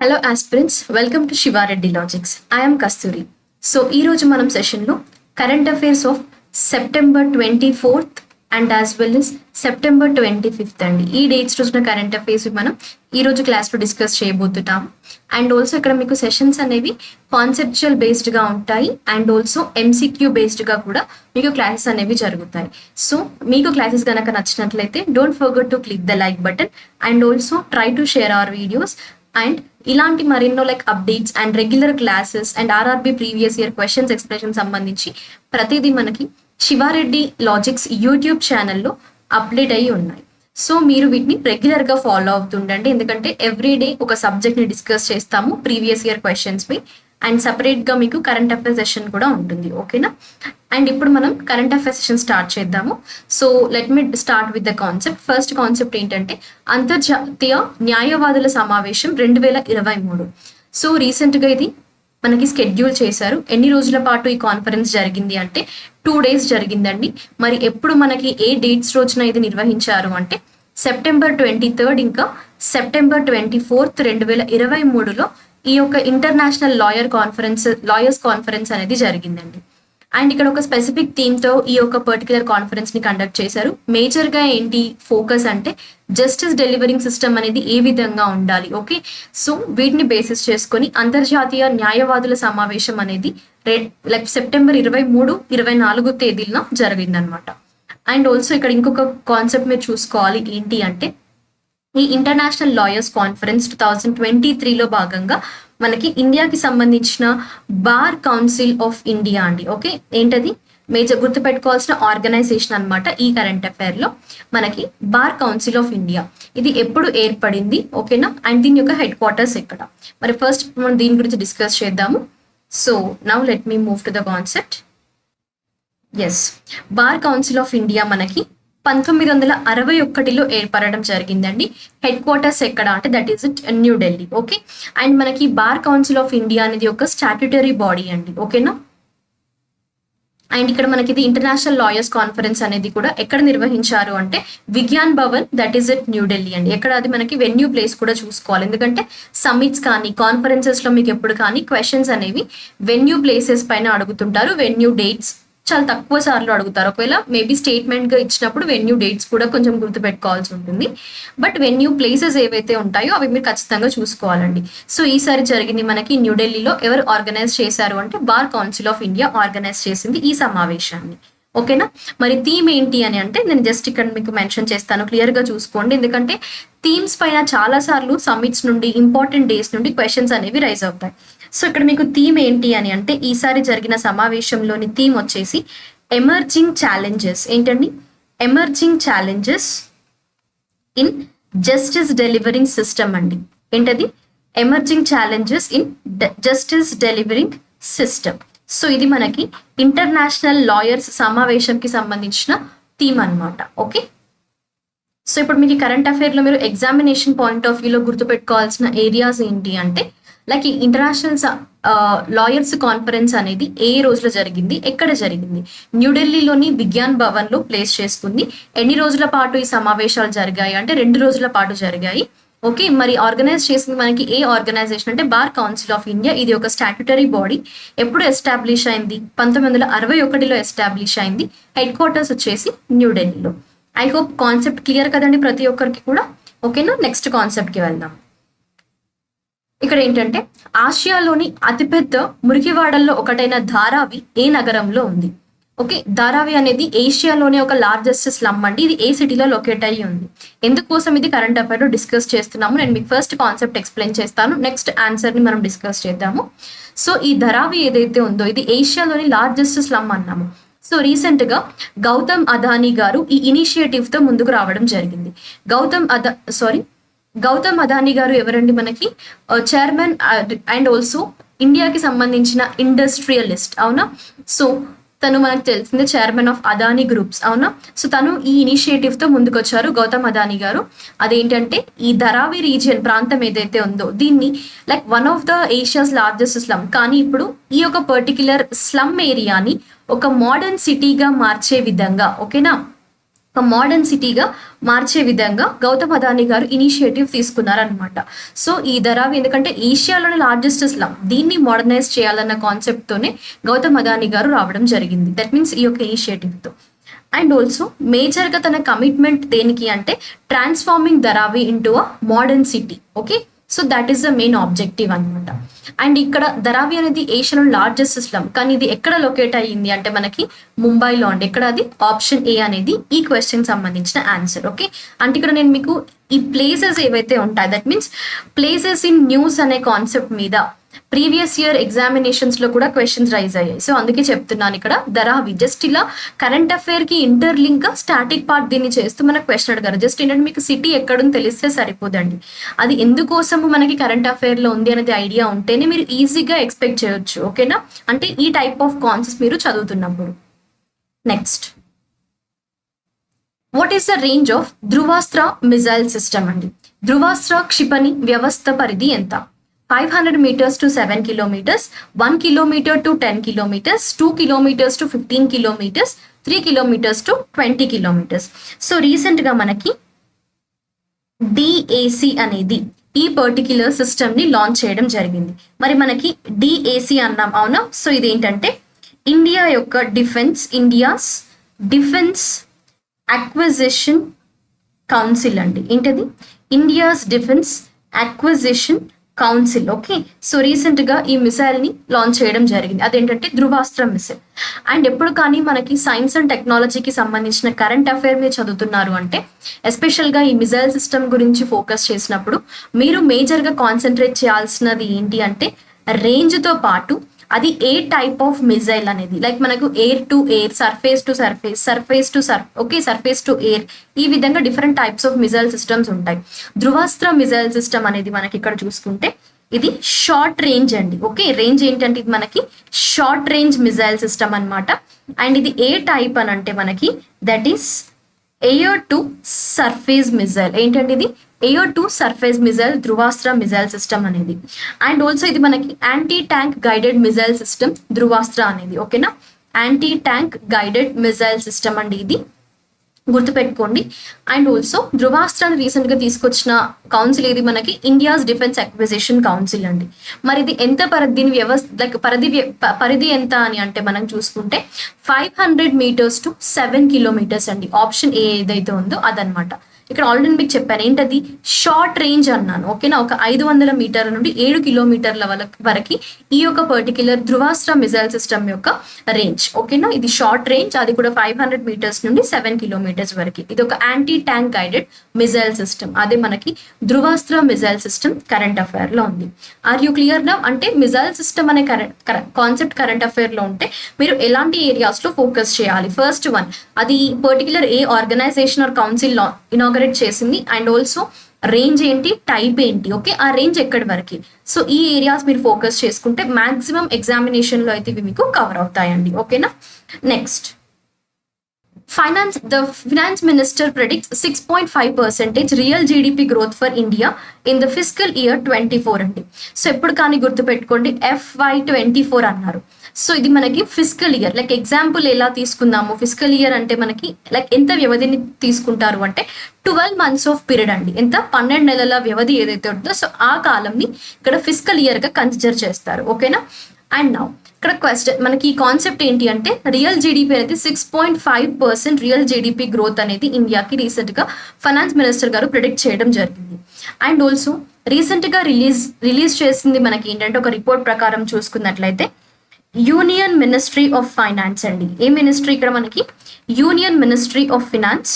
Hello aspirants, welcome to Shiva Reddy logics. I'm Kasturi. So ఈరోజు మనం సెషన్లో current affairs of September 24th and as well as September 25th అండి. ఈ dates రోజున current affairs మనం ఈరోజు క్లాస్లో డిస్కస్ చేయబోతున్నాము. అండ్ ఆల్సో ఇక్కడ మీకు సెషన్స్ అనేవి కాన్సెప్చువల్ బేస్డ్గా ఉంటాయి అండ్ ఆల్సో ఎంసీక్యూ బేస్డ్గా కూడా మీకు క్లాసెస్ అనేవి జరుగుతాయి. సో మీకు క్లాసెస్ కనుక నచ్చినట్లయితే don't forget to click the like button and also try to share our videos. And ఇలాంటి మరెన్నో like updates and regular classes and RRB previous year questions expression సంబంధించి ప్రతిదీ మనకి శివారెడ్డి లాజిక్స్ యూట్యూబ్ ఛానల్లో అప్డేట్ అయ్యి ఉన్నాయి. సో మీరు వీటిని రెగ్యులర్గా ఫాలో అవుతుండండి, ఎందుకంటే ఎవ్రీడే ఒక సబ్జెక్ట్ని డిస్కస్ చేస్తాము ప్రీవియస్ ఇయర్ క్వశ్చన్స్పై. అండ్ సపరేట్గా మీకు కరెంట్ అఫైర్ సెషన్ కూడా ఉంటుంది, ఓకేనా? అండ్ ఇప్పుడు మనం కరెంట్ అఫైర్ సెషన్ స్టార్ట్ చేద్దాము. So let me start with the concept. First concept ఏంటంటే అంతర్జాతీయ న్యాయవాదుల సమావేశం 2023. సో రీసెంట్గా ఇది మనకి స్కెడ్యూల్ చేశారు. ఎన్ని రోజుల పాటు ఈ కాన్ఫరెన్స్ జరిగింది అంటే 2 days జరిగిందండి. మరి ఎప్పుడు మనకి ఏ డేట్స్ రోజున ఇది నిర్వహించారు అంటే సెప్టెంబర్ 23rd ఇంకా సెప్టెంబర్ 24th 2023లో ఈ యొక్క ఇంటర్నేషనల్ లాయర్స్ కాన్ఫరెన్స్ అనేది జరిగిందండి. అండ్ ఇక్కడ ఒక స్పెసిఫిక్ థీమ్తో ఈ యొక్క పర్టికులర్ కాన్ఫరెన్స్ని కండక్ట్ చేశారు. మేజర్గా ఏంటి ఫోకస్ అంటే జస్టిస్ డెలివరింగ్ సిస్టమ్ అనేది ఏ విధంగా ఉండాలి, ఓకే? సో వీటిని బేసిస్ చేసుకొని అంతర్జాతీయ న్యాయవాదుల సమావేశం అనేది లైక్ సెప్టెంబర్ 23, 24 తేదీల్లో జరిగిందనమాట. అండ్ ఆల్సో ఇక్కడ ఇంకొక కాన్సెప్ట్ మీరు చూసుకోవాలి ఏంటి అంటే ఈ ఇంటర్నేషనల్ లాయర్స్ కాన్ఫరెన్స్ 2023లో భాగంగా మనకి ఇండియాకి సంబంధించిన బార్ కౌన్సిల్ ఆఫ్ ఇండియా అండి, ఓకే? ఏంటది మేజర్ గుర్తుపెట్టుకోవాల్సిన ఆర్గనైజేషన్ అనమాట. ఈ కరెంట్ అఫైర్లో మనకి బార్ కౌన్సిల్ ఆఫ్ ఇండియా ఇది ఎప్పుడు ఏర్పడింది, ఓకేనా? అండ్ దీని యొక్క హెడ్ క్వార్టర్స్ ఎక్కడ? మరి ఫస్ట్ మనం దీని గురించి డిస్కస్ చేద్దాము. So now let me move to the concept. Yes, bar council of India మనకి 1961లో ఏర్పడడం జరిగిందండి. హెడ్ క్వార్టర్స్ ఎక్కడ అంటే that is it New Delhi, okay? And మనకి బార్ కౌన్సిల్ ఆఫ్ ఇండియా అనేది ఒక స్టాట్యుటరీ బాడీ అండి, ఓకేనా? అండ్ ఇక్కడ మనకి ఇది ఇంటర్నేషనల్ లాయర్స్ కాన్ఫరెన్స్ అనేది కూడా ఎక్కడ నిర్వహించారు అంటే Vigyan Bhavan, that is it New Delhi అండి. ఎక్కడ అది మనకి వెన్యూ ప్లేస్ కూడా చూసుకోవాలి, ఎందుకంటే సమ్మిట్స్ కానీ కాన్ఫరెన్సెస్లో మీకు ఎప్పుడు కానీ క్వశ్చన్స్ అనేవి వెన్యూ ప్లేసెస్ పైన అడుగుతుంటారు. వెన్యూ డేట్స్ చాలా తక్కువ సార్లు అడుగుతారు. ఒకవేళ మేబీ స్టేట్మెంట్గా ఇచ్చినప్పుడు వెన్యూ డేట్స్ కూడా కొంచెం గుర్తుపెట్టుకోవాల్సి ఉంటుంది. బట్ వెన్యూ ప్లేసెస్ ఏవైతే ఉంటాయో అవి మీరు ఖచ్చితంగా చూసుకోవాలండి. సో ఈసారి జరిగింది మనకి న్యూఢిల్లీలో. ఎవరు ఆర్గనైజ్ చేశారు అంటే bar council of India organise చేసింది ఈ సమావేశాన్ని, ఓకేనా? మరి థీమ్ ఏంటి అని అంటే నేను జస్ట్ ఇక్కడ మీకు మెన్షన్ చేస్తాను, క్లియర్గా చూసుకోండి. ఎందుకంటే థీమ్స్ పైన చాలా సార్లు సమ్మిట్స్ నుండి ఇంపార్టెంట్ డేస్ నుండి క్వశ్చన్స్ అనేవి రైజ్ అవుతాయి. సో ఇక్కడ మీకు థీమ్ ఏంటి అని అంటే ఈసారి జరిగిన సమావేశంలోని థీమ్ వచ్చేసి ఎమర్జింగ్ ఛాలెంజెస్. ఏంటండి? Emerging challenges in justice delivering system అండి. ఏంటది? Emerging challenges in justice delivering system. So ఇది మనకి ఇంటర్నేషనల్ లాయర్స్ సమావేశంకి సంబంధించిన థీమ్ అనమాట, ఓకే? సో ఇప్పుడు మీకు కరెంట్ అఫైర్లో మీరు ఎగ్జామినేషన్ పాయింట్ ఆఫ్ వ్యూలో గుర్తుపెట్టుకోవాల్సిన ఏరియాస్ ఏంటి అంటే లైక్ ఈ ఇంటర్నేషనల్ లాయర్స్ కాన్ఫరెన్స్ అనేది ఏ రోజులో జరిగింది, ఎక్కడ జరిగింది? న్యూఢిల్లీలోని విజ్ఞాన్ భవన్లో ప్లేస్ చేసుకుంది. ఎన్ని రోజుల పాటు ఈ సమావేశాలు జరిగాయి అంటే 2 రోజుల పాటు జరిగాయి, ఓకే? మరి ఆర్గనైజ్ చేసింది మనకి ఏ ఆర్గనైజేషన్ అంటే బార్ కౌన్సిల్ ఆఫ్ ఇండియా. ఇది ఒక స్టాట్యుటరీ బాడీ. ఎప్పుడు ఎస్టాబ్లిష్ అయింది? 1961లో ఎస్టాబ్లిష్ అయింది. హెడ్ క్వార్టర్స్ వచ్చేసి న్యూఢిల్లీలో. ఐ హోప్ కాన్సెప్ట్ క్లియర్ కదండి ప్రతి ఒక్కరికి కూడా, ఓకేనా? నెక్స్ట్ కాన్సెప్ట్కి వెళ్దాం. ఇక్కడ ఏంటంటే ఆసియాలోని అతిపెద్ద మురికివాడల్లో ఒకటైన ధారావి ఏ నగరంలో ఉంది? ఓకే, ధారావి అనేది ఏషియాలోనే ఒక లార్జెస్ట్ స్లమ్ అండి. ఇది ఏ సిటీలో లొకేట్ అయ్యి ఉంది? ఎందుకోసం ఇది కరెంట్ అఫైర్లో డిస్కస్ చేస్తున్నాము. నేను మీకు ఫస్ట్ కాన్సెప్ట్ ఎక్స్ప్లెయిన్ చేస్తాను, నెక్స్ట్ ఆన్సర్ని మనం డిస్కస్ చేద్దాము. సో ఈ ధారావి ఏదైతే ఉందో ఇది ఏషియాలోని లార్జెస్ట్ స్లమ్ అన్నాము. సో రీసెంట్గా గౌతమ్ అదానీ గారు ఈ ఇనిషియేటివ్తో ముందుకు రావడం జరిగింది. గౌతమ్ అదానీ గారు ఎవరండి? మనకి చైర్మన్ అండ్ ఆల్సో ఇండియాకి సంబంధించిన ఇండస్ట్రియలిస్ట్, అవునా? సో తను మనకు తెలిసిందే చైర్మన్ ఆఫ్ అదానీ గ్రూప్స్, అవునా? సో తను ఈ ఇనిషియేటివ్తో ముందుకు వచ్చారు గౌతమ్ అదానీ గారు. అదేంటంటే ఈ ధరావి రీజియన్ ప్రాంతం ఏదైతే ఉందో దీన్ని like one of the Asia's largest slum, కానీ ఇప్పుడు ఈ యొక్క పర్టిక్యులర్ స్లమ్ ఏరియాని ఒక మోడర్న్ సిటీగా మార్చే విధంగా, ఓకేనా? ఒక మోడర్న్ సిటీగా మార్చే విధంగా గౌతమ్ అదానీ గారు ఇనిషియేటివ్ తీసుకున్నారనమాట. సో ఈ ధరావి ఎందుకంటే ఏషియాలోని లార్జెస్ట్ స్లమ్, దీన్ని మోడర్నైజ్ చేయాలన్న కాన్సెప్ట్ తోనే గౌతమ్ అదానీ గారు రావడం జరిగింది. దట్ మీన్స్ ఈ యొక్క ఇనిషియేటివ్ తో. అండ్ ఆల్సో మేజర్ గా తన కమిట్మెంట్ దేనికి అంటే transforming Dharavi into a modern city. Okay, so that is the main objective అనమాట. అండ్ ఇక్కడ ధరావి అనేది ఏషియాలో లార్జెస్ట్ స్లమ్, కానీ ఇది ఎక్కడ లొకేట్ అయ్యింది అంటే మనకి ముంబైలో అండి. ఇక్కడ అది ఆప్షన్ ఏ అనేది ఈ క్వశ్చన్ సంబంధించిన ఆన్సర్. ఓకే, అంటే ఇక్కడ నేను మీకు ఈ ప్లేసెస్ ఏవైతే ఉంటాయి, that means places in news అనే కాన్సెప్ట్ మీద ప్రీవియస్ ఇయర్ ఎగ్జామినేషన్స్ లో కూడా క్వశ్చన్స్ రైజ్ అయ్యాయి. సో అందుకే చెప్తున్నాను ఇక్కడ ధరావి జస్ట్ ఇలా కరెంట్ అఫైర్ కి ఇంటర్లింక్ గా స్టాటిక్ పార్ట్ దీన్ని చేస్తూ మనకు క్వశ్చన్ అడిగారు. జస్ట్ ఏంటంటే మీకు సిటీ ఎక్కడుంది తెలిస్తే సరిపోదండి, అది ఎందుకోసము మనకి కరెంట్ అఫైర్ లో ఉంది అనేది ఐడియా ఉంటేనే మీరు ఈజీగా ఎక్స్పెక్ట్ చేయొచ్చు. ఓకేనా, అంటే ఈ టైప్ ఆఫ్ కాన్సెప్ట్స్ మీరు చదువుతున్నప్పుడు. Next, what is the range of Dhruvastra missile system అండి. ధృవాస్త్ర క్షిపణి వ్యవస్థ పరిధి ఎంత? 500 meters to 7 kilometers, 1 kilometer to 10 kilometers, 2 kilometers to 15 kilometers, 3 kilometers to 20 kilometers. So recent గా మనకి DAC అనేది ఈ పర్టిక్యులర్ సిస్టమ్ ని లాంచ్ చేయడం జరిగింది. మరి మనకి DAC అన్నాం అవునా. సో ఇదేంటంటే ఇండియాస్ డిఫెన్స్ అక్విజిషన్ కౌన్సిల్ అండి. ఏంటది? India's defence acquisition council. Okay, so recent గా ఈ మిసైల్ ని లాంచ్ చేయడం జరిగింది. అదేంటంటే ధృవాస్త్ర మిసైల్. అండ్ ఎప్పుడు కానీ మనకి సైన్స్ అండ్ టెక్నాలజీకి సంబంధించిన కరెంట్ అఫైర్ మీద చదువుతున్నారు అంటే ఎస్పెషల్ గా ఈ మిసైల్ సిస్టమ్ గురించి ఫోకస్ చేసినప్పుడు మీరు మేజర్ గా కాన్సన్ట్రేట్ చేయాల్సినది ఏంటి అంటే రేంజ్ తో పాటు అది ఏ టైప్ ఆఫ్ మిసైల్ అనేది, లైక్ మనకు air to air, surface to surface, surface to okay surface to air, ఈ విధంగా different types of missile systems ఉంటాయి. ధృవాస్త్ర మిసైల్ సిస్టమ్ అనేది మనకి ఇక్కడ చూసుకుంటే ఇది షార్ట్ రేంజ్ అండి. ఓకే, రేంజ్ ఏంటంటే ఇది మనకి షార్ట్ రేంజ్ మిసైల్ సిస్టమ్ అన్నమాట. అండ్ ఇది ఏ టైప్ అని అంటే మనకి that is air to surface missile. ఏంటంటే ఇది air to surface missile Dhruvastra missile system అనేది. అండ్ ఆల్సో ఇది మనకి anti tank guided missile system Dhruvastra అనేది. ఓకేనా, anti tank guided missile system అండి, ఇది గుర్తుపెట్టుకోండి. అండ్ ఆల్సో ధృవాస్త్రాన్ని రీసెంట్ గా తీసుకొచ్చిన కౌన్సిల్ ఇది మనకి ఇండియాస్ డిఫెన్స్ అక్విజిషన్ కౌన్సిల్ అండి. మరి ఇది ఎంత పరిధిని లైక్ పరిధి ఎంత అని అంటే మనం చూసుకుంటే 500 meters to 7 kilometers అండి. ఆప్షన్ ఏ ఏదైతే ఉందో అదనమాట. ఇక్కడ ఆల్రెడీ మీకు చెప్పాను ఏంటది షార్ట్ రేంజ్ అన్నాను. ఓకేనా, ఒక 500 మీటర్ల నుండి 7 కిలోమీటర్ల వరకు ఈ యొక్క పర్టిక్యులర్ ధృవాస్త్ర మిసైల్ సిస్టమ్ యొక్క రేంజ్. ఓకేనా, ఇది షార్ట్ రేంజ్, అది కూడా 500 meters నుండి 7 kilometers వరకు. ఇది ఒక anti tank guided missile system, అదే మనకి Dhruvastra missile system current affair లో ఉంది. ఆర్ యూ క్లియర్ నా? అంటే మిసైల్ సిస్టమ్ అనే కాన్సెప్ట్ కరెంట్ అఫైర్ లో ఉంటే మీరు ఎలాంటి ఏరియాస్ లో ఫోకస్ చేయాలి? ఫస్ట్ వన్, అది పర్టిక్యులర్ ఏ ఆర్గనైజేషన్ ఆర్ కౌన్సిల్ ఇనాగరేట్ చేసింది, అండ్ ఆల్సో రేంజ్ ఏంటి, టైప్ ఏంటి, ఓకే ఆ రేంజ్ ఎక్కడి వరకు. సో ఈ ఏరియాస్ మీరు ఫోకస్ చేసుకుంటే మాక్సిమం ఎగ్జామినేషన్ లో అయితే ఇవి మీకు కవర్ అవుతాయండి. ఓకేనా, next the finance minister predicts 6.5% real GDP growth for India in the fiscal year 24 అండి. సో ఎప్పుడు కానీ గుర్తుపెట్టుకోండి FY24 అన్నారు. సో ఇది మనకి ఫిజికల్ ఇయర్, లైక్ ఎగ్జాంపుల్ ఎలా తీసుకుందాము, ఫిజికల్ ఇయర్ అంటే మనకి లైక్ ఎంత వ్యవధిని తీసుకుంటారు అంటే 12 months ఆఫ్ పీరియడ్ అండి. ఎంత 12 నెలల వ్యవధి ఏదైతే ఉంటుందో సో ఆ కాలంని ఇక్కడ ఫిజికల్ ఇయర్ గా కన్సిడర్ చేస్తారు. ఓకేనా, అండ్ నౌ ఇక్కడ క్వశ్చన్ మనకి ఈ కాన్సెప్ట్ ఏంటి అంటే రియల్ జీడిపి అనేది 6.5% రియల్ జీడిపి గ్రోత్ అనేది ఇండియాకి రీసెంట్ గా ఫైనాన్స్ మినిస్టర్ గారు ప్రిడిక్ట్ చేయడం జరిగింది. అండ్ ఆల్సో రీసెంట్ గా రిలీజ్ చేసింది మనకి ఏంటంటే ఒక రిపోర్ట్ ప్రకారం చూసుకున్నట్లయితే యూనియన్ మినిస్ట్రీ ఆఫ్ ఫైనాన్స్ అండి. ఏ మినిస్ట్రీ ఇక్కడ మనకి యూనియన్ మినిస్ట్రీ ఆఫ్ ఫైనాన్స్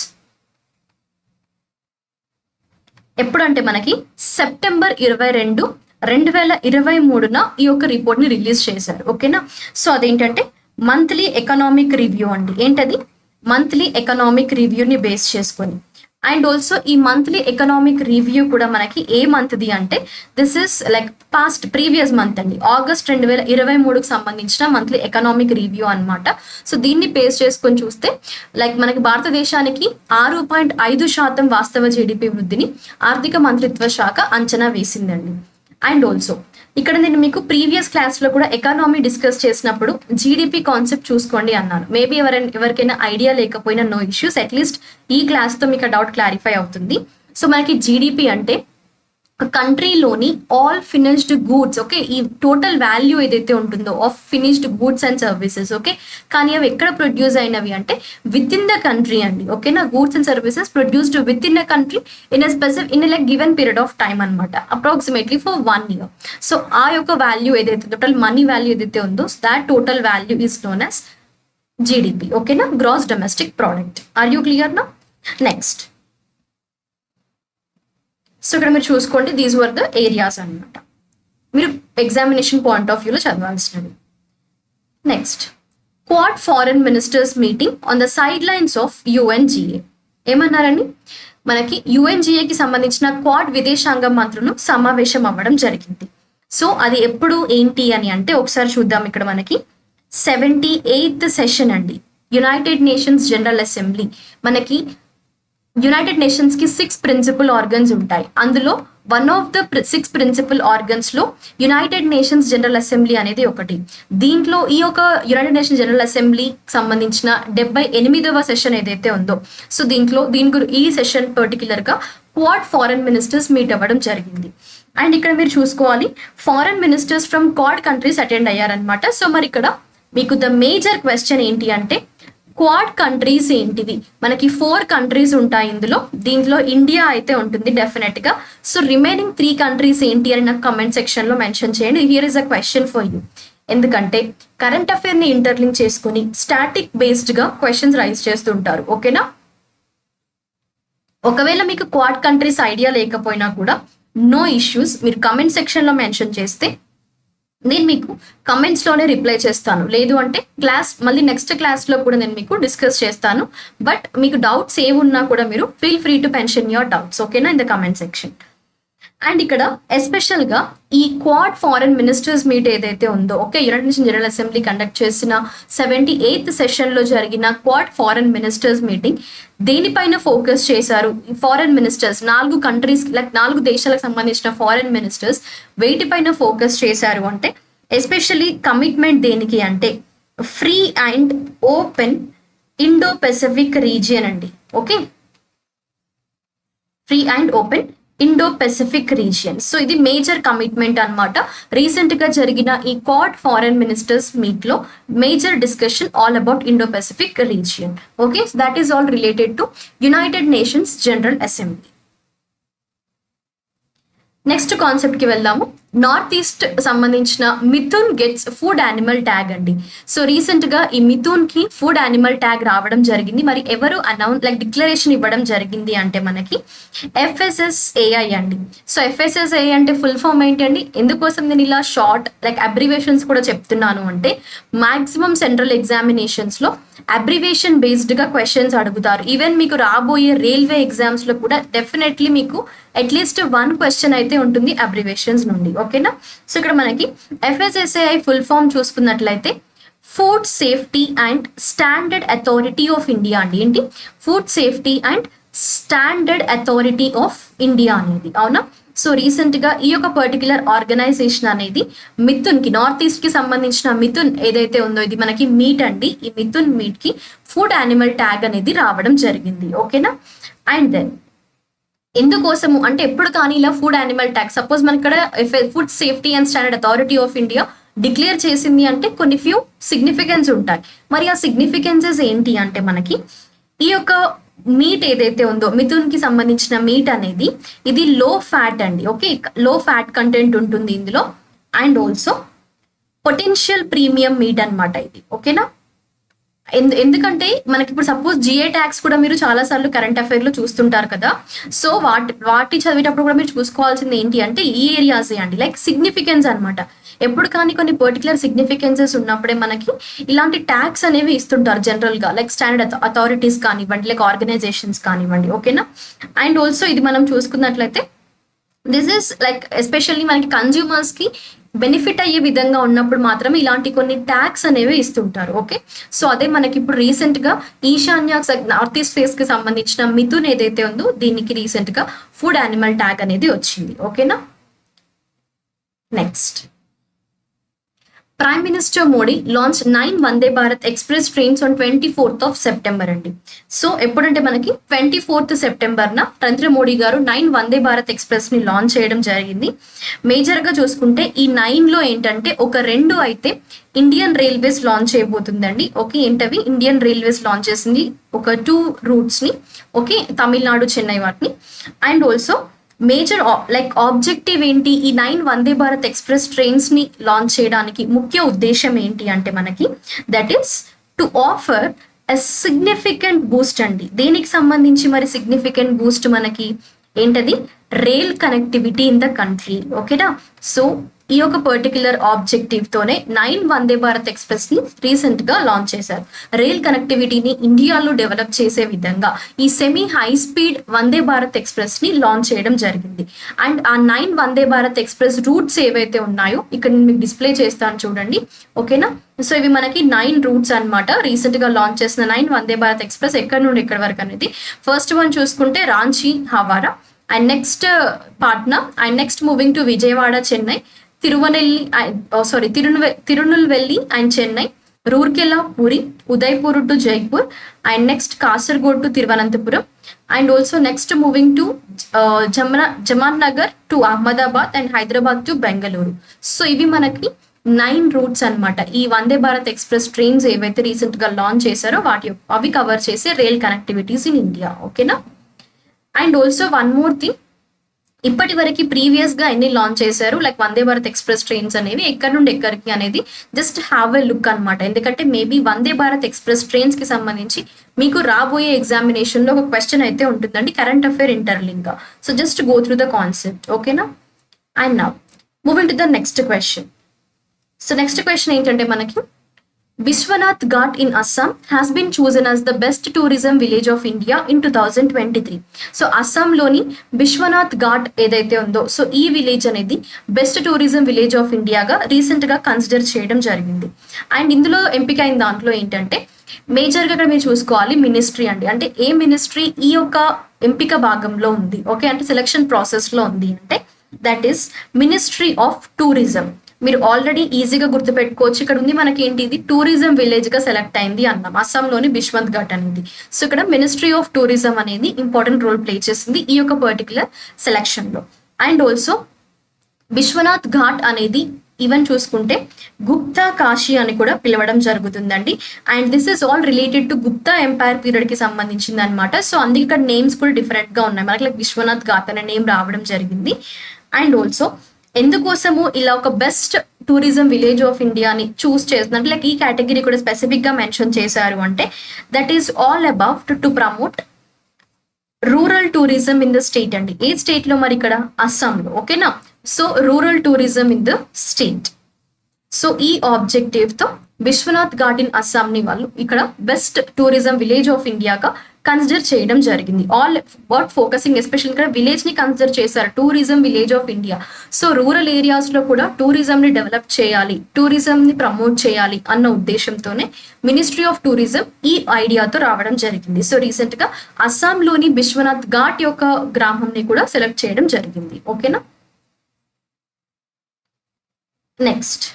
ఎప్పుడంటే మనకి సెప్టెంబర్ 22, 2023 ఈ యొక్క రిపోర్ట్ ని రిలీజ్ చేశారు. ఓకేనా, సో అదేంటంటే మంత్లీ ఎకనామిక్ రివ్యూ అండి. ఏంటది మంత్లీ ఎకనామిక్ రివ్యూని బేస్ చేసుకొని. అండ్ ఆల్సో ఈ మంత్లీ ఎకనామిక్ రివ్యూ కూడా మనకి ఏ మంత్ ది అంటే this is like previous month అండి, ఆగస్ట్ 2023కి సంబంధించిన మంత్లీ ఎకనామిక్ రివ్యూ అనమాట. సో దీన్ని బేస్ చేసుకొని చూస్తే లైక్ మనకి భారతదేశానికి 6.5% వాస్తవ జీడిపి వృద్ధిని ఆర్థిక మంత్రిత్వ శాఖ అంచనా వేసిందండి. అండ్ ఆల్సో ఇక్కడ నేను మీకు ప్రీవియస్ క్లాస్ లో కూడా ఎకానమీ డిస్కస్ చేసినప్పుడు జీడిపి కాన్సెప్ట్ చూసుకోండి అన్నాను. మేబీ ఎవరికైనా ఐడియా లేకపోయినా నో ఇష్యూస్, అట్లీస్ట్ ఈ క్లాస్ తో మీకు డౌట్ క్లారిఫై అవుతుంది. సో మనకి జీడిపి అంటే కంట్రీలోని ఆల్ ఫినిష్డ్ గూడ్స్, ఓకే, ఈ టోటల్ వాల్యూ ఏదైతే ఉంటుందో of finished goods and services, okay, కానీ అవి ఎక్కడ ప్రొడ్యూస్ అయినవి అంటే విత్ ఇన్ ద కంట్రీ అండి, ఓకేనా. Goods and services produced with in the country in like given period of time అనమాట, అప్రాక్సిమేట్లీ ఫర్ 1 year. సో ఆ యొక్క వాల్యూ ఏదైతే టోటల్ మనీ వాల్యూ ఏదైతే ఉందో that total value is known as GDP, ఓకేనా, gross domestic product. Are you clear నా? Next, so ఇక్కడ మీరు చూసుకోండి, దీస్ వర్ ద ఏరియాస్ అనమాట, మీరు ఎగ్జామినేషన్ పాయింట్ ఆఫ్ వ్యూలో చదవాల్సినవి. Next, Quad foreign ministers meeting on the side lines of UNGA. ఏమన్నారండి? మనకి UNGAకి సంబంధించిన క్వాడ్ విదేశాంగ మంత్రులు సమావేశం అవ్వడం జరిగింది. సో అది ఎప్పుడు ఏంటి అని అంటే ఒకసారి చూద్దాం. ఇక్కడ మనకి 78th సెషన్ అండి, యునైటెడ్ నేషన్స్ జనరల్ అసెంబ్లీ. మనకి యునైటెడ్ నేషన్స్ కి 6 ప్రిన్సిపల్ ఆర్గన్స్ ఉంటాయి. అందులో one of the 6 principal organs లో యునైటెడ్ నేషన్స్ జనరల్ అసెంబ్లీ అనేది ఒకటి. దీంట్లో ఈ యొక్క యునైటెడ్ నేషన్స్ జనరల్ అసెంబ్లీ సంబంధించిన 78వ సెషన్ ఏదైతే ఉందో, సో ఈ సెషన్ పర్టికులర్ గా క్వాడ్ ఫారెన్ మినిస్టర్స్ మీట్ అవ్వడం జరిగింది. అండ్ ఇక్కడ మీరు చూసుకోవాలి, foreign ministers from Quad countries attend అయ్యారనమాట. సో మరి ఇక్కడ మీకు ద మేజర్ క్వశ్చన్ ఏంటి అంటే క్వాడ్ కంట్రీస్ ఏంటివి? మనకి 4 కంట్రీస్ ఉంటాయి ఇందులో. దీంట్లో ఇండియా అయితే ఉంటుంది డెఫినెట్ గా. సో రిమైనింగ్ 3 కంట్రీస్ ఏంటి అని నాకు కమెంట్ సెక్షన్ లో మెన్షన్ చేయండి. Here is a question for you. ఎందుకంటే కరెంట్ అఫైర్ ని ఇంటర్లింక్ చేసుకుని స్టాటిక్ బేస్డ్ గా క్వశ్చన్స్ రైజ్ చేస్తుంటారు, ఓకేనా. ఒకవేళ మీకు క్వాడ్ కంట్రీస్ ఐడియా లేకపోయినా కూడా నో ఇష్యూస్, మీరు కమెంట్ సెక్షన్ లో మెన్షన్ చేస్తే నేను మీకు కమెంట్స్ లోనే రిప్లై చేస్తాను. లేదు అంటే మళ్ళీ నెక్స్ట్ క్లాస్ లో కూడా నేను మీకు డిస్కస్ చేస్తాను. బట్ మీకు డౌట్స్ ఏమున్నా కూడా మీరు feel free to mention your doubts, ఓకేనా, in the comment section. And ఇక్కడ ఎస్పెషల్ గా ఈ క్వాడ్ ఫారెన్ మినిస్టర్స్ మీట్ ఏదైతే ఉందో, okay, United Nation General Assembly conduct చేసిన 78th సెషన్ లో జరిగిన క్వాడ్ ఫారెన్ మినిస్టర్స్ మీటింగ్ దేనిపైన ఫోకస్ చేశారు? ఫారెన్ మినిస్టర్స్ 4 కంట్రీస్ లైక్ 4 దేశాలకు సంబంధించిన ఫారెన్ మినిస్టర్స్ వేటిపైన ఫోకస్ చేశారు అంటే ఎస్పెషల్లీ కమిట్మెంట్ దేనికి అంటే free and open Indo Pacific region అండి, okay, free and open Indo Pacific region. So ఇది మేజర్ కమిట్మెంట్ అనమాట. రీసెంట్ గా జరిగిన ఈ క్వాడ్ ఫారెన్ మినిస్టర్స్ మీట్ లో major discussion all about Indo Pacific region, okay. That is all related to United Nations General Assembly. Next concept కి వెళ్దాము. North east సంబంధించిన mithun gets food animal tag అండి. So recent గా ఈ మిథున్ కి food animal tag రావడం జరిగింది. మరి ఎవరు డిక్లరేషన్ ఇవ్వడం జరిగింది అంటే మనకి FSSAI అండి. సో FSSAI అంటే ఫుల్ ఫామ్ ఏంటి అండి? ఎందుకోసం నేను ఇలా షార్ట్ అబ్రివేషన్స్ కూడా చెప్తున్నాను అంటే మాక్సిమం సెంట్రల్ ఎగ్జామినేషన్స్ లో అబ్రివేషన్ బేస్డ్ గా క్వశ్చన్స్ అడుగుతారు. ఈవెన్ మీకు రాబోయే రైల్వే ఎగ్జామ్స్ లో కూడా డెఫినెట్లీ మీకు అట్లీస్ట్ 1 క్వశ్చన్ అయితే ఉంటుంది అబ్రివేషన్స్ నుండి, ఓకేనా. సో ఇక్కడ మనకి FSSAI ఫుల్ ఫామ్ చూసుకున్నట్లయితే food safety and standard authority of India అండి. ఏంటి? Food safety and standard authority of India అనేది, అవునా. సో రీసెంట్ గా ఈ యొక్క పర్టికులర్ ఆర్గనైజేషన్ అనేది మిథున్ కి, నార్త్ ఈస్ట్ కి సంబంధించిన మిథున్ ఏదైతే ఉందో ఇది మనకి మీట్ అండి. ఈ మిథున్ మీట్ కి ఫుడ్ యానిమల్ ట్యాగ్ అనేది రావడం జరిగింది, ఓకేనా. అండ్ దెన్ ఎందుకోసము అంటే ఎప్పుడు కానీ ఇలా ఫుడ్ యానిమల్ ట్యాగ్ సపోజ్ మనకి ఇక్కడ food safety and standard authority of India declare చేసింది అంటే కొన్ని ఫ్యూ సిగ్నిఫికెన్స్ ఉంటాయి. మరి ఆ సిగ్నిఫికెన్సెస్ ఏంటి అంటే మనకి ఈ యొక్క మీట్ ఏదైతే ఉందో మిథున్ కి సంబంధించిన మీట్ అనేది ఇది లో ఫ్యాట్ అండి, ఓకే, లో ఫ్యాట్ కంటెంట్ ఉంటుంది ఇందులో. And also potential premium meet అనమాట ఇది, ఓకేనా. ఎందుకంటే మనకి ఇప్పుడు సపోజ్ GI ట్యాక్స్ కూడా మీరు చాలా సార్లు కరెంట్ అఫైర్ లో చూస్తుంటారు కదా. సో వాటి చదివేటప్పుడు కూడా మీరు చూసుకోవాల్సింది ఏంటి అంటే ఈ ఏరియాస్ అండి, లైక్ సిగ్నిఫికెన్స్ అనమాట. ఎప్పుడు కానీ కొన్ని పర్టికులర్ సిగ్నిఫికెన్సెస్ ఉన్నప్పుడే మనకి ఇలాంటి ట్యాక్స్ అనేవి ఇస్తుంటారు జనరల్ గా, లైక్ స్టాండర్డ్ అథారిటీస్ కానివ్వండి, లైక్ ఆర్గనైజేషన్స్ కానివ్వండి, ఓకేనా. అండ్ ఆల్సో ఇది మనం చూసుకున్నట్లయితే దిస్ ఇస్ లైక్ ఎస్పెషల్లీ మనకి కన్జ్యూమర్స్ కి బెనిఫిట్ అయ్యే విధంగా ఉన్నప్పుడు మాత్రమే ఇలాంటి కొన్ని ట్యాక్స్ అనేవి ఇస్తుంటారు, ఓకే. సో అదే మనకి ఇప్పుడు రీసెంట్ గా ఈశాన్య నార్త్ ఈస్ట్ ఫేస్ కి సంబంధించిన మిథున్ ఏదైతే ఉందో దీనికి రీసెంట్ గా ఫుడ్ యానిమల్ ట్యాగ్ అనేది వచ్చింది, ఓకేనా. Next, Prime Minister Modi launched 9 Vande Bharat Express trains on 24th of September అండి. సో ఎప్పుడంటే మనకి 24th సెప్టెంబర్ న నరేంద్ర మోడీ గారు 9 వందే భారత్ ఎక్స్ప్రెస్ ని లాంచ్ చేయడం జరిగింది. మేజర్ గా చూసుకుంటే ఈ 9 లో ఏంటంటే ఒక 2 అయితే ఇండియన్ రైల్వేస్ లాంచ్ చేయబోతుందండి. ఓకే, ఏంటవి ఇండియన్ రైల్వేస్ లాంచ్ చేసింది ఒక 2 రూట్స్ ని. ఓకే, తమిళనాడు చెన్నై వాటిని. And also major like objective ఏంటి, ఈ 9 వందే భారత్ ఎక్స్ప్రెస్ ట్రైన్స్ ని లాంచ్ చేయడానికి ముఖ్య ఉద్దేశం ఏంటి అంటే మనకి that is to offer a significant Boost అండి. దేనికి సంబంధించి మరి సిగ్నిఫికెంట్ బూస్ట్ మనకి ఏంటది, rail connectivity in the country. ఓకేనా, సో ఈ యొక్క పర్టికులర్ ఆబ్జెక్టివ్ తోనే 9 వందే భారత్ ఎక్స్ప్రెస్ ని రీసెంట్ గా లాంచ్ చేశారు. రైల్ కనెక్టివిటీని ఇండియాలో డెవలప్ చేసే విధంగా ఈ సెమీ హై స్పీడ్ వందే భారత్ ఎక్స్ప్రెస్ ని లాంచ్ చేయడం జరిగింది. అండ్ ఆ 9 వందే భారత్ ఎక్స్ప్రెస్ రూట్స్ ఏవైతే ఉన్నాయో ఇక్కడ నేను మీకు డిస్ప్లే చేస్తాను చూడండి. ఓకేనా, సో ఇవి మనకి 9 రూట్స్ అనమాట. రీసెంట్ గా లాంచ్ చేసిన 9 వందే భారత్ ఎక్స్ప్రెస్ ఎక్కడ నుండి ఎక్కడి వరకు అనేది. ఫస్ట్ వన్ చూసుకుంటే Ranchi Howrah, and next Patna, and next moving to Vijayawada Chennai, Tirunelveli and Chennai, Rourkela Puri, Udaipur to Jaipur, and next Kasaragod to Thiruvananthapuram, and also next moving to Jamnagar to Ahmedabad, and Hyderabad to Bengaluru. So ఇవి మనకి 9 రూట్స్ అనమాట. ఈ వందే భారత్ ఎక్స్ప్రెస్ ట్రైన్స్ ఏవైతే రీసెంట్ గా లాంచ్ చేశారో అవి కవర్ చేసే రైల్ కనెక్టివిటీస్ ఇన్ ఇండియా. ఓకేనా, and also one more thing, ఇప్పటి వరకు ప్రీవియస్ గా ఎన్ని లాంచ్ చేశారు లైక్ వందే భారత్ ఎక్స్ప్రెస్ ట్రైన్స్ అనేవి ఎక్కడి నుండి ఎక్కడికి అనేది జస్ట్ హ్యావ్ ఎ లుక్ అనమాట. ఎందుకంటే మేబీ వందే భారత్ ఎక్స్ప్రెస్ ట్రైన్స్ కి సంబంధించి మీకు రాబోయే ఎగ్జామినేషన్ లో ఒక క్వశ్చన్ అయితే ఉంటుందండి, కరెంట్ అఫేర్ ఇంటర్లింక్ గా. So just go through the concept. ఓకేనా, and now moving to the next question. So next question ఏంటంటే మనకి Vishwanath Ghat in Assam has been chosen as the best tourism village of India in 2023. So అస్సాంలోని విశ్వనాథ్ ఘాట్ ఏదైతే ఉందో so ఈ village అనేది best tourism village of ఇండియాగా recent గా consider చేయడం జరిగింది. అండ్ ఇందులో ఎంపిక అయిన దాంట్లో ఏంటంటే మేజర్గా ఇక్కడ మీరు చూసుకోవాలి మినిస్ట్రీ అండి. అంటే ఏ మినిస్ట్రీ ఈ యొక్క ఎంపిక భాగంలో ఉంది, ఓకే, అంటే సెలక్షన్ ప్రాసెస్ లో ఉంది అంటే that is ministry of tourism. మీరు ఆల్రెడీ ఈజీగా గుర్తుపెట్టుకోవచ్చు. ఇక్కడ ఉంది మనకి ఏంటి, ఇది టూరిజం విలేజ్ గా సెలెక్ట్ అయింది అన్నాం, అస్సాంలోని విశ్వనాథ్ ఘాట్ అనేది. సో ఇక్కడ మినిస్ట్రీ ఆఫ్ టూరిజం అనేది ఇంపార్టెంట్ రోల్ ప్లే చేసింది ఈ యొక్క పర్టికులర్ సెలెక్షన్ లో. అండ్ ఆల్సో విశ్వనాథ్ ఘాట్ అనేది ఈవెన్ చూసుకుంటే గుప్తా కాశీ అని కూడా పిలవడం జరుగుతుందండి. And this is all related to Gupta empire period కి సంబంధించింది అనమాట. సో అందుకే ఇక్కడ నేమ్స్ కూడా డిఫరెంట్ గా ఉన్నాయి మనకి, లైక్ విశ్వనాథ్ ఘాట్ అనే నేమ్ రావడం జరిగింది. అండ్ ఆల్సో ఎందుకోసము ఇలా ఒక బెస్ట్ టూరిజం విలేజ్ ఆఫ్ ఇండియాని చూస్ చేస్తున్నట్టు లైక్ ఈ కేటగిరీ కూడా స్పెసిఫిక్ గా మెన్షన్ చేశారు అంటే that is all about to promote rural tourism in the state అండి. ఏ స్టేట్ లో మరి ఇక్కడ అస్సాంలో. ఓకేనా, so rural tourism in the state. So ఈ ఆబ్జెక్టివ్ తో విశ్వనాథ్ ఘాట్ ఇన్ అస్సాం ని వాళ్ళు ఇక్కడ బెస్ట్ టూరిజం విలేజ్ ఆఫ్ ఇండియాగా కన్సిడర్ చేయడం జరిగింది. ఆల్ వాట్ ఫోకసింగ్ ఎస్పెషల్ ఇక్కడ విలేజ్ ని కన్సిడర్ చేశారు, tourism village of India. So rural areas లో కూడా టూరిజం ని డెవలప్ చేయాలి, టూరిజం ని ప్రమోట్ చేయాలి అన్న ఉద్దేశంతోనే మినిస్ట్రీ ఆఫ్ టూరిజం ఈ ఐడియాతో రావడం జరిగింది. సో రీసెంట్ గా అస్సాంలోని విశ్వనాథ్ ఘాట్ యొక్క గ్రామం ని కూడా సెలెక్ట్ చేయడం జరిగింది. ఓకేనా, next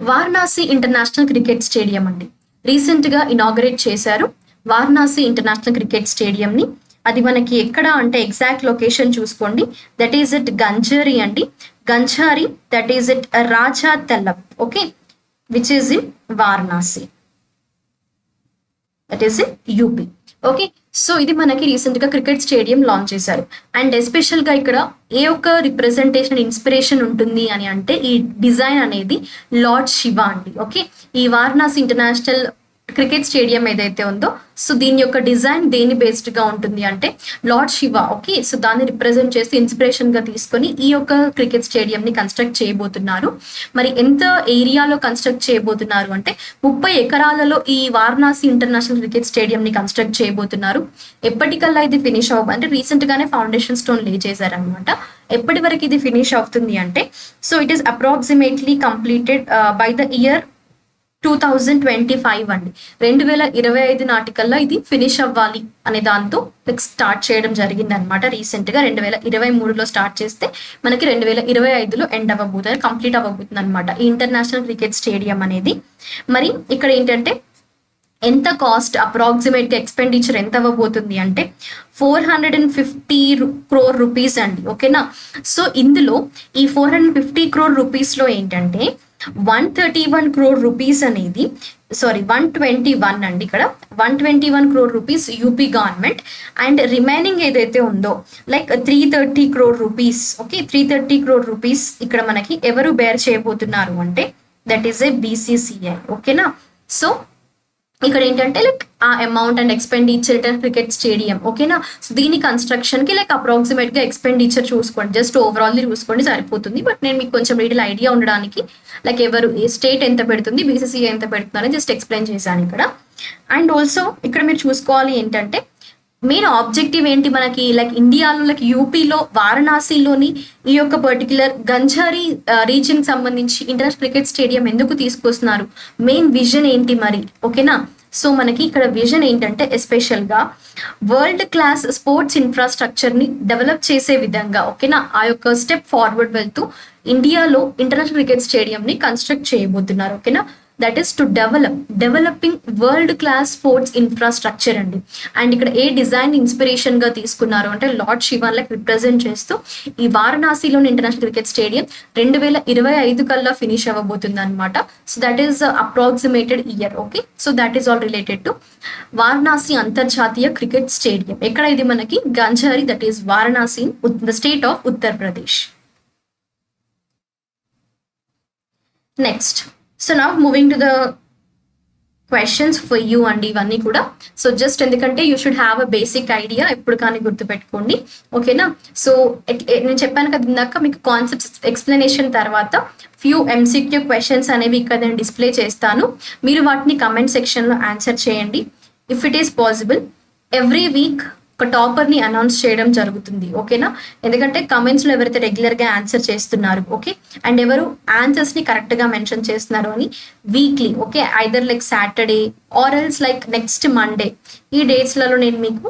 Varanasi international cricket stadium అండి. రీసెంట్ గా ఇనాగరేట్ చేశారు వారణాసి ఇంటర్నేషనల్ క్రికెట్ స్టేడియం ని. అది మనకి ఎక్కడ అంటే ఎగ్జాక్ట్ లొకేషన్ చూసుకోండి, దట్ ఈస్ ఇట్ గంజారి అండి, Ganjari, that is it Raja Talab, okay, which is in Varanasi, that is in UP. Okay, so ఇది మనకి రీసెంట్ గా క్రికెట్ స్టేడియం లాంచ్ చేశారు. అండ్ ఎస్పెషల్ గా ఇక్కడ ఏ ఒక్క రిప్రజెంటేషన్ ఇన్స్పిరేషన్ ఉంటుంది అని అంటే ఈ డిజైన్ అనేది లార్డ్ శివ అండి. ఓకే, ఈ వారణాసి ఇంటర్నేషనల్ క్రికెట్ స్టేడియం ఏదైతే ఉందో సో దీని యొక్క డిజైన్ దేని బేస్డ్ గా ఉంటుంది అంటే లార్డ్ శివ. ఓకే, సో దాన్ని రిప్రజెంట్ చేసి ఇన్స్పిరేషన్ గా తీసుకొని ఈ యొక్క క్రికెట్ స్టేడియం ని కన్స్ట్రక్ట్ చేయబోతున్నారు. మరి ఎంత ఏరియాలో కన్స్ట్రక్ట్ చేయబోతున్నారు అంటే 30 ఎకరాలలో ఈ వారణాసి ఇంటర్నేషనల్ క్రికెట్ స్టేడియం ని కన్స్ట్రక్ట్ చేయబోతున్నారు. ఎప్పటికల్లా ఇది ఫినిష్ అంటే రీసెంట్ గానే ఫౌండేషన్ స్టోన్ లే చేశారనమాట. ఎప్పటి వరకు ఇది ఫినిష్ అవుతుంది అంటే so it is approximately completed by the year 2025 అండి. 2025 నాటికల్లా ఇది ఫినిష్ అవ్వాలి అనే దాంతో స్టార్ట్ చేయడం జరిగింది అనమాట. రీసెంట్ గా 2023లో స్టార్ట్ చేస్తే మనకి 2025లో ఎండ్ అవ్వబోతుంది, కంప్లీట్ అవ్వబోతుంది అనమాట ఈ ఇంటర్నేషనల్ క్రికెట్ స్టేడియం అనేది. మరి ఇక్కడ ఏంటంటే ఎంత కాస్ట్ అప్రాక్సిమేట్ గా ఎక్స్పెండిచర్ ఎంత అవ్వబోతుంది అంటే 450 crore రూపీస్ అండి. ఓకేనా. సో ఇందులో ఈ 450 crore రూపీస్ లో ఏంటంటే 131 crore రూపీస్ అనేది 121 అండి, ఇక్కడ 121 crore rupees UP government, and remaining ఏదైతే ఉందో like 330 crore rupees. Okay, 330 crore rupees ఇక్కడ మనకి ఎవరు బేర్ చేయబోతున్నారు అంటే దట్ ఈస్ ఏ బీసీసీఐ. ఓకేనా. సో ఇక్కడ ఏంటంటే లైక్ ఆ amount and expenditure cricket stadium. ఓకేనా. సో దీని కన్స్ట్రక్షన్ కి లైక్ అప్రాక్సిమేట్ గా ఎక్స్పెండిచర్ చూసుకోండి, జస్ట్ ఓవరాల్ చూసుకోండి సరిపోతుంది. బట్ నేను మీకు కొంచెం డీటెయిల్ ఐడియా ఉండడానికి లైక్ ఎవరు ఏ స్టేట్ ఎంత పెడుతుంది, బీసీసీఐ ఎంత పెడుతుందని జస్ట్ ఎక్స్ప్లెయిన్ చేశాను ఇక్కడ. అండ్ ఆల్సో ఇక్కడ మీరు చూసుకోవాలి ఏంటంటే మెయిన్ ఆబ్జెక్టివ్ ఏంటి మనకి లైక్ ఇండియాలో లైక్ యూపీలో వారణాసిలోని ఈ యొక్క పర్టికులర్ గంజారి రీజియన్ సంబంధించి ఇంటర్నేషనల్ క్రికెట్ స్టేడియం ఎందుకు తీసుకొస్తున్నారు, మెయిన్ విజన్ ఏంటి మరి. ఓకేనా. సో మనకి ఇక్కడ విజన్ ఏంటంటే ఎస్పెషల్ గా వరల్డ్ క్లాస్ స్పోర్ట్స్ ఇన్ఫ్రాస్ట్రక్చర్ ని డెవలప్ చేసే విధంగా, ఓకేనా, ఆ యొక్క స్టెప్ ఫార్వర్డ్ వెళ్తూ ఇండియాలో ఇంటర్నేషనల్ క్రికెట్ స్టేడియం ని కన్స్ట్రక్ట్ చేయబోతున్నారు. ఓకేనా. That is to developing world class sports infrastructure అండి. అండ్ ఇక్కడ ఏ డిజైన్ ఇన్స్పిరేషన్ గా తీసుకున్నారు అంటే లార్డ్ శివన్ లైక్ రిప్రజెంట్ చేస్తూ ఈ వారణాసిలోని ఇంటర్నేషనల్ క్రికెట్ స్టేడియం 2025 కల్లా ఫినిష్ అవ్వబోతుంది అనమాట. So that is approximated year. Okay. So that is all related to Varanasi అంతర్జాతీయ క్రికెట్ స్టేడియం. ఎక్కడ ఇది మనకి గంజారి, that is Varanasi in the state of Uttar Pradesh. Next, so now moving to the questions for you అండి ఇవన్నీ కూడా. సో జస్ట్ ఎందుకంటే you should have a basic idea, ఎప్పుడు కానీ గుర్తుపెట్టుకోండి. ఓకేనా. సో నేను చెప్పాను కదా ఇందాక మీకు కాన్సెప్ట్స్ ఎక్స్ప్లెనేషన్ తర్వాత ఫ్యూ ఎంసీక్యూ క్వశ్చన్స్ అనేవి ఇక్కడ నేను డిస్ప్లే చేస్తాను. మీరు వాటిని కమెంట్ సెక్షన్లో ఆన్సర్ చేయండి. If it is possible every week ఒక టాపర్ ని అనౌన్స్ చేయడం జరుగుతుంది. ఓకేనా. ఎందుకంటే కమెంట్స్ లో ఎవరైతే రెగ్యులర్ గా ఆన్సర్ చేస్తున్నారు, ఓకే, అండ్ ఎవరు ఆన్సర్స్ ని కరెక్ట్ గా మెన్షన్ చేస్తున్నారు అని weekly, okay, either like Saturday or else like next Monday, ఈ డేట్స్ లలో నేను మీకు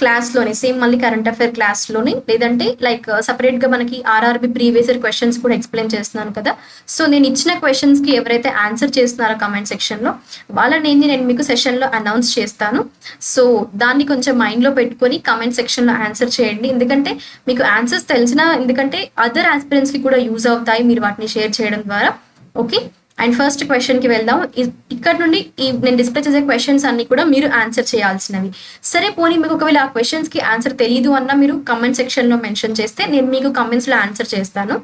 క్లాస్లోనే సేమ్ మళ్ళీ కరెంట్ అఫైర్ క్లాస్లోనే లేదంటే లైక్ సపరేట్గా మనకి ఆర్ఆర్బి ప్రీవియస్ ఇయర్ క్వశ్చన్స్ కూడా ఎక్స్ప్లెయిన్ చేస్తున్నాను కదా. సో నేను ఇచ్చిన క్వశ్చన్స్కి ఎవరైతే ఆన్సర్ చేస్తున్నారో కమెంట్ సెక్షన్లో వాళ్ళని నేను మీకు సెషన్లో అనౌన్స్ చేస్తాను. సో దాన్ని కొంచెం మైండ్లో పెట్టుకొని కమెంట్ సెక్షన్లో ఆన్సర్ చేయండి. ఎందుకంటే మీకు ఆన్సర్స్ తెలిసిన, ఎందుకంటే అదర్ ఆస్పిరెంట్స్కి కూడా యూజ్ అవుతాయి మీరు వాటిని షేర్ చేయడం ద్వారా. ఓకే. అండ్ ఫస్ట్ క్వశ్చన్కి వెళ్దాం. ఇక్కడ నుండి నేను డిస్ప్లే చేసే క్వశ్చన్స్ అన్ని కూడా మీరు ఆన్సర్ చేయాల్సినవి. సరే పోనీ మీకు ఒకవేళ ఆ క్వశ్చన్స్కి ఆన్సర్ తెలియదు అన్న మీరు కమెంట్ సెక్షన్లో మెన్షన్ చేస్తే నేను మీకు కమెంట్స్లో ఆన్సర్ చేస్తాను.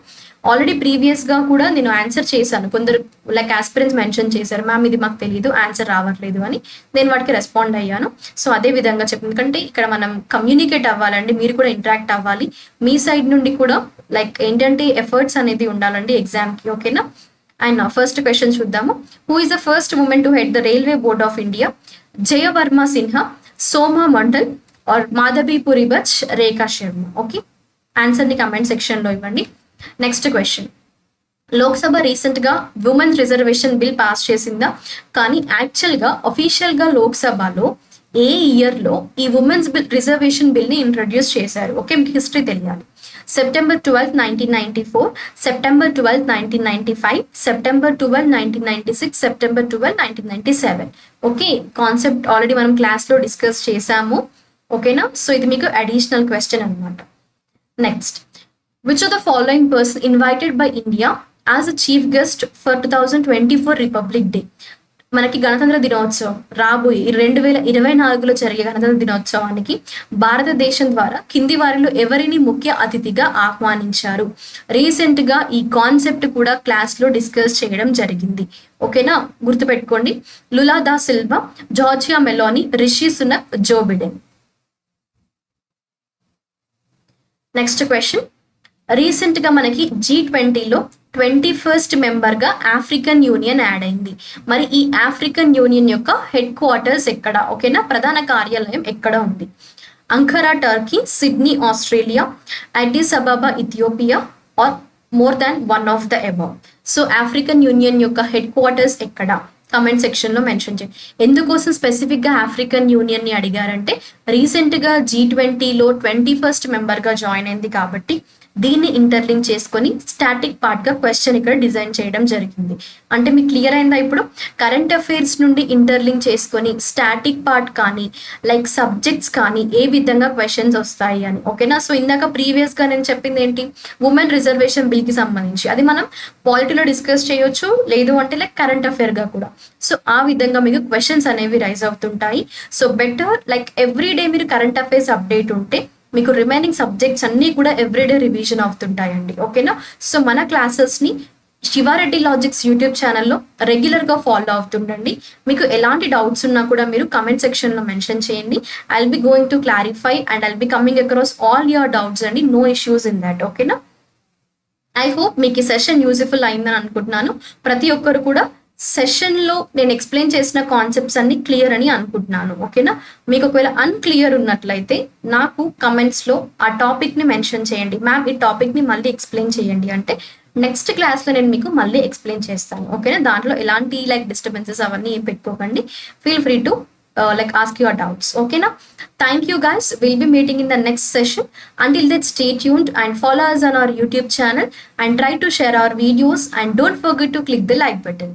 ఆల్రెడీ ప్రీవియస్గా కూడా నేను ఆన్సర్ చేశాను. కొందరు లైక్ ఆస్పిరెంట్స్ మెన్షన్ చేశారు, మ్యామ్ ఇది మాకు తెలియదు, ఆన్సర్ రావట్లేదు అని. నేను వాటికి రెస్పాండ్ అయ్యాను. సో అదే విధంగా చెప్పి, ఎందుకంటే ఇక్కడ మనం కమ్యూనికేట్ అవ్వాలండి, మీరు కూడా ఇంటరాక్ట్ అవ్వాలి. మీ సైడ్ నుండి కూడా లైక్ ఏంటంటే ఎఫర్ట్స్ అనేది ఉండాలండి ఎగ్జామ్కి. ఓకేనా. అండ్ ఫస్ట్ క్వశ్చన్ చూద్దాము. Who is the first women to head the railway board of India? Jaya Varma Sinha, Soma Mandal or Madhavi Puri Buch, Rekha Sharma. Okay, ఆన్సర్ని కమెంట్ సెక్షన్లో ఇవ్వండి. Next question. లోక్సభ రీసెంట్గా ఉమెన్స్ రిజర్వేషన్ బిల్ పాస్ చేసిందా? కానీ యాక్చువల్గా అఫీషియల్గా లోక్సభలో ఏ ఇయర్లో ఈ ఉమెన్స్ బిల్ రిజర్వేషన్ బిల్ని ఇంట్రడ్యూస్ చేశారు? ఓకే, మీకు హిస్టరీ తెలియాలి. September 12, 1994, September 12, 1995, September 12, 1996, September 12, 1997. Okay, concept already మనం క్లాస్లో డిస్కస్ చేసాము. ఓకేనా. సో ఇది మీకు అడిషనల్ క్వశ్చన్ అనమాట. Next, which of the following person invited by India as a chief guest for 2024 republic day? మనకి గణతంత్ర దినోత్సవం రాబోయే 2024లో జరిగే గణతంత్ర దినోత్సవానికి భారతదేశం ద్వారా కింది వారిలో ఎవరిని ముఖ్య అతిథిగా ఆహ్వానించారు? రీసెంట్ గా ఈ కాన్సెప్ట్ కూడా క్లాస్ లో డిస్కస్ చేయడం జరిగింది. ఓకేనా, గుర్తుపెట్టుకోండి. Lula da Silva, Giorgia Meloni, Rishi Sunak, Joe Biden. Next question. Recent గా మనకి G20లో 21st మెంబర్గా ఆఫ్రికన్ యూనియన్ యాడ్ అయింది. మరి ఈ ఆఫ్రికన్ యూనియన్ యొక్క హెడ్ క్వార్టర్స్ ఎక్కడ? ఓకేనా, ప్రధాన కార్యాలయం ఎక్కడ ఉంది? Ankara Turkey, Sydney Australia, Addis Ababa Ethiopia or more than one of the above. So African Union యొక్క హెడ్ క్వార్టర్స్ ఎక్కడ? కమెంట్ సెక్షన్లో మెన్షన్ చేయండి. ఎందుకోసం స్పెసిఫిక్గా ఆఫ్రికన్ యూనియన్ని అడిగారంటే రీసెంట్గా G20లో 21st మెంబర్గా జాయిన్ అయింది కాబట్టి దీన్ని ఇంటర్లింక్ చేసుకొని స్టాటిక్ పార్ట్గా క్వశ్చన్ ఇక్కడ డిజైన్ చేయడం జరిగింది. అంటే మీకు క్లియర్ అయిందా? ఇప్పుడు కరెంట్ అఫైర్స్ నుండి ఇంటర్లింక్ చేసుకొని స్టాటిక్ పార్ట్ కానీ లైక్ సబ్జెక్ట్స్ కానీ ఏ విధంగా క్వశ్చన్స్ వస్తాయి అని. ఓకేనా? సో ఇందాక ప్రీవియస్గా నేను చెప్పింది ఏంటి, ఉమెన్ రిజర్వేషన్ బిల్కి సంబంధించి అది మనం పాలిటీలో డిస్కస్ చేయొచ్చు, లేదు అంటే లైక్ కరెంట్ అఫైర్గా కూడా. సో ఆ విధంగా మీకు క్వశ్చన్స్ అనేవి రైజ్ అవుతుంటాయి. సో బెటర్ లైక్ ఎవ్రీడే మీరు కరెంట్ అఫైర్స్ అప్డేట్ ఉంటే మీకు రిమైనింగ్ సబ్జెక్ట్స్ అన్నీ కూడా ఎవ్రీడే రివిజన్ అవుతుంటాయండి. ఓకేనా? సో మన క్లాసెస్ని శివారెడ్డి లాజిక్స్ యూట్యూబ్ ఛానల్లో రెగ్యులర్గా ఫాలో అవుతుండండి. మీకు ఎలాంటి డౌట్స్ ఉన్నా కూడా మీరు కమెంట్ సెక్షన్లో మెన్షన్ చేయండి. I will be going to clarify and I will be coming across all your doubts అండి. No issues in that. ఓకేనా? ఐ హోప్ మీకు ఈ సెషన్ యూజ్ఫుల్ అయిందని అనుకుంటున్నాను. ప్రతి ఒక్కరు కూడా సెషన్లో నేను ఎక్స్ప్లెయిన్ చేసిన కాన్సెప్ట్స్ అన్ని క్లియర్ అని అనుకుంటున్నాను. ఓకేనా? మీకు ఒకవేళ అన్క్లియర్ ఉన్నట్లయితే నాకు కమెంట్స్లో ఆ టాపిక్ని మెన్షన్ చేయండి. మ్యామ్ ఈ టాపిక్ని మళ్ళీ ఎక్స్ప్లెయిన్ చేయండి అంటే నెక్స్ట్ క్లాస్లో నేను మీకు మళ్ళీ ఎక్స్ప్లెయిన్ చేస్తాను. ఓకేనా? దాంట్లో ఎలాంటి లైక్ డిస్టర్బెన్సెస్ అవన్నీ ఏం పెట్టుకోకండి. Feel free to like ask your doubts. Okay na? Thank you guys. We'll be meeting in the next session. Until then, stay tuned and follow us on our YouTube channel and try to share our videos and don't forget to click the like button.